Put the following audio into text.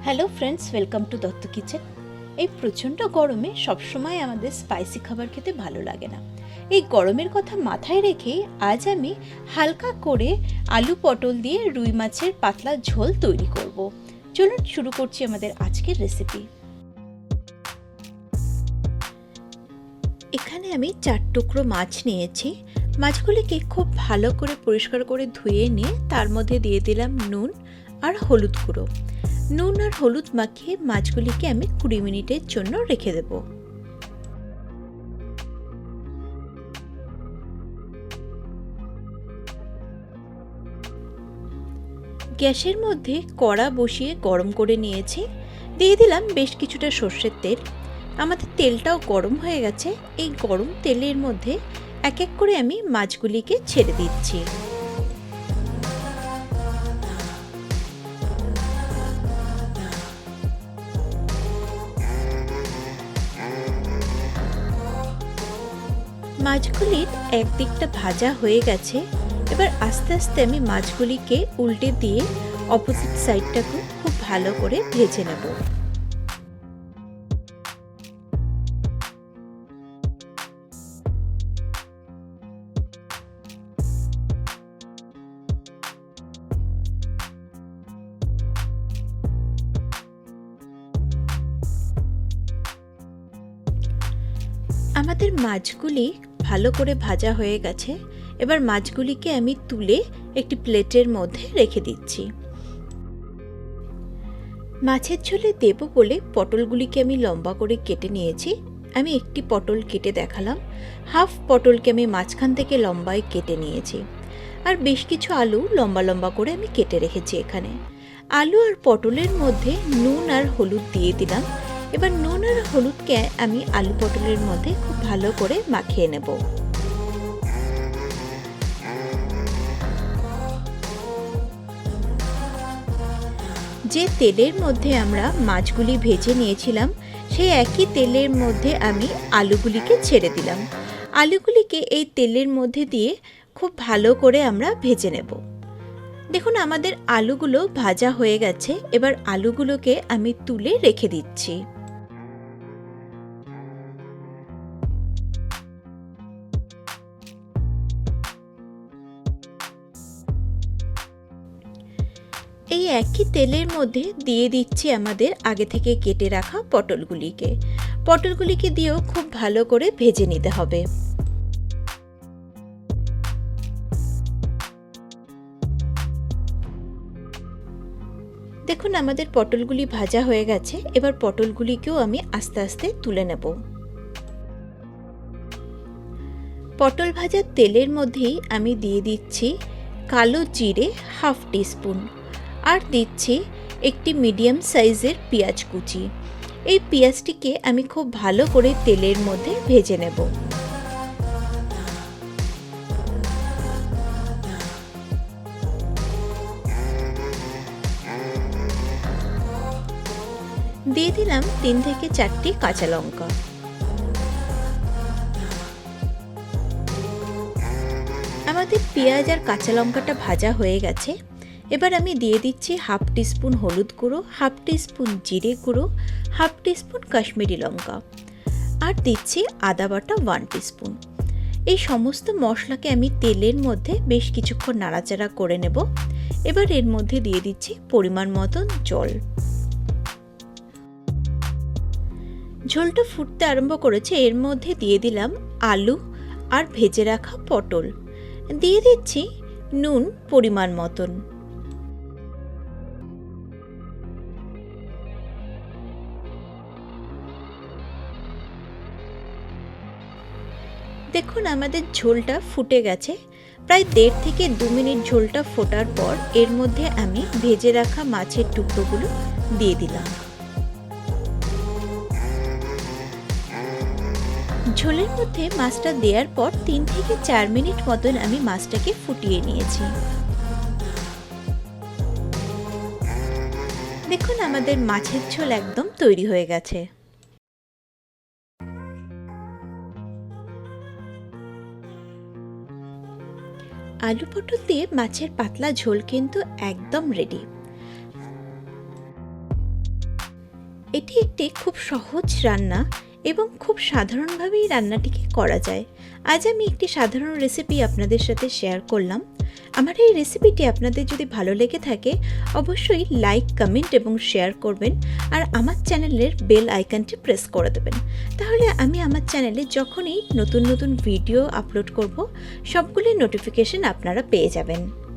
Hello friends, welcome to Dutta kitchen. এই প্রচণ্ড গরমে সবসময় আমাদের স্পাইসি খাবার খেতে ভালো লাগে না। এই গরমের কথা মাথায় রেখেই আজ আমি হালকা করে আলু পটল দিয়ে রুই মাছের পাতলা ঝোল তৈরি করব। চলুন শুরু করছি আমাদের আজকের রেসিপি। এখানে আমি 4 টুকরো মাছ নিয়েছি। মাছগুলিকে খুব ভালো করে পরিষ্কার করে ধুয়ে নিয়ে তার মধ্যে দিয়ে দিলাম নুন আর হলুদ গুঁড়ো। নুন আর হলুদ মাখিয়ে মাছগুলিকে আমি 20 মিনিটের জন্য রেখে দেব। গ্যাসের মধ্যে কড়া বসিয়ে গরম করে নিয়েছি। দিয়ে দিলাম বেশ কিছুটা সর্ষের তেল। আমাদের তেলটাও গরম হয়ে গেছে। এই গরম তেলের মধ্যে এক এক করে আমি মাছগুলিকে ছেড়ে দিচ্ছি। মাছগুলির একদিকটা ভাজা হয়ে গেছে। এবার আস্তে আস্তে আমি মাছগুলিকে উল্টে দিয়ে অপোজিট সাইডটাকে খুব ভালো করে ভেজে নেব। আমাদের মাছগুলি ভালো করে ভাজা হয়ে গেছে। এবার মাছগুলিকে আমি তুলে একটি প্লেটের মধ্যে রেখে দিচ্ছি। মাছের ঝোলে দেব বলে পটলগুলিকে আমি লম্বা করে কেটে নিয়েছি। আমি একটি পটল কেটে দেখালাম। হাফ পটলকে আমি মাঝখান থেকে লম্বায় কেটে নিয়েছি। আর বেশ কিছু আলু লম্বা লম্বা করে আমি কেটে রেখেছি এখানে। আলু আর পটলের মধ্যে নুন আর হলুদ দিয়ে দিলাম। এবার নুন আর হলুদকে আমি আলু পটলের মধ্যে খুব ভালো করে মাখিয়ে নেব। যে তেলের মধ্যে আমরা মাছগুলি ভেজে নিয়েছিলাম সেই একই তেলের মধ্যে আমি আলুগুলিকে ছেড়ে দিলাম। আলুগুলিকে এই তেলের মধ্যে দিয়ে খুব ভালো করে আমরা ভেজে নেব। দেখুন আমাদের আলুগুলো ভাজা হয়ে গেছে। এবার আলুগুলোকে আমি তুলে রেখে দিচ্ছি। এই একই তেলের মধ্যে দিয়ে দিচ্ছি আমাদের আগে থেকে কেটে রাখা পটলগুলিকে। পটলগুলিকে দিয়েও খুব ভালো করে ভেজে নিতে হবে। দেখুন আমাদের পটলগুলি ভাজা হয়ে গেছে। এবার পটলগুলিকেও আমি আস্তে আস্তে তুলে নেব। পটল ভাজার তেলের মধ্যেই আমি দিয়ে দিচ্ছি কালো জিরে হাফ টিস্পুন, আর দিচ্ছি একটি মিডিয়াম সাইজের পেঁয়াজ কুচি। এই পেঁয়াজটিকে আমি খুব ভালো করে তেলের মধ্যে ভেজে নেব। দিয়ে দিলাম 3 থেকে 4টি কাঁচা লঙ্কা। আমাদের পেঁয়াজ আর কাঁচা লঙ্কাটা ভাজা হয়ে গেছে। এবার আমি দিয়ে দিচ্ছি হাফ টিস্পুন হলুদ গুঁড়ো, হাফ টিস্পুন জিরে গুঁড়ো, হাফ টিস্পুন কাশ্মীরি লঙ্কা, আর দিচ্ছি আদা বাটা 1 টিস্পুন। এই সমস্ত মশলাকে আমি তেলের মধ্যে বেশ কিছুক্ষণ নাড়াচাড়া করে নেব। এবার এর মধ্যে দিয়ে দিচ্ছি পরিমাণ মতন জল। ঝোলটা ফুটতে আরম্ভ করেছে। এর মধ্যে দিয়ে দিলাম আলু আর ভেজে রাখা পটল। দিয়ে দিচ্ছি নুন পরিমাণ মতন। দেখুন আমাদের ঝোলটা ফুটে গেছে। প্রায় 1.5 থেকে 2 মিনিট ঝোলটা ফোটার পর এর মধ্যে আমি ভেজে রাখা মাছের টুকরোগুলো দিয়ে দিলাম। ঝোলের মধ্যে মাছটা দেওয়ার পর 3 থেকে 4 মিনিট মতন আমি মাছটাকে ফুটিয়ে নিয়েছি। দেখুন আমাদের মাছের ঝোল একদম তৈরি হয়ে গেছে। আলু পটল দিয়ে মাছের পাতলা ঝোল কিন্তু একদম রেডি। এটি একটি খুব সহজ রান্না এবং খুব সাধারণভাবেই রান্নাটিকে করা যায়। আজ আমি একটি সাধারণ রেসিপি আপনাদের সাথে শেয়ার করলাম। আমার এই রেসিপিটি আপনাদের যদি ভালো লেগে থাকে অবশ্যই লাইক, কমেন্ট এবং শেয়ার করবেন, আর আমার চ্যানেলের বেল আইকনটি প্রেস করে দেবেন। তাহলে আমি আমার চ্যানেলে যখনই নতুন নতুন ভিডিও আপলোড করব সবগুলির নোটিফিকেশন আপনারা পেয়ে যাবেন।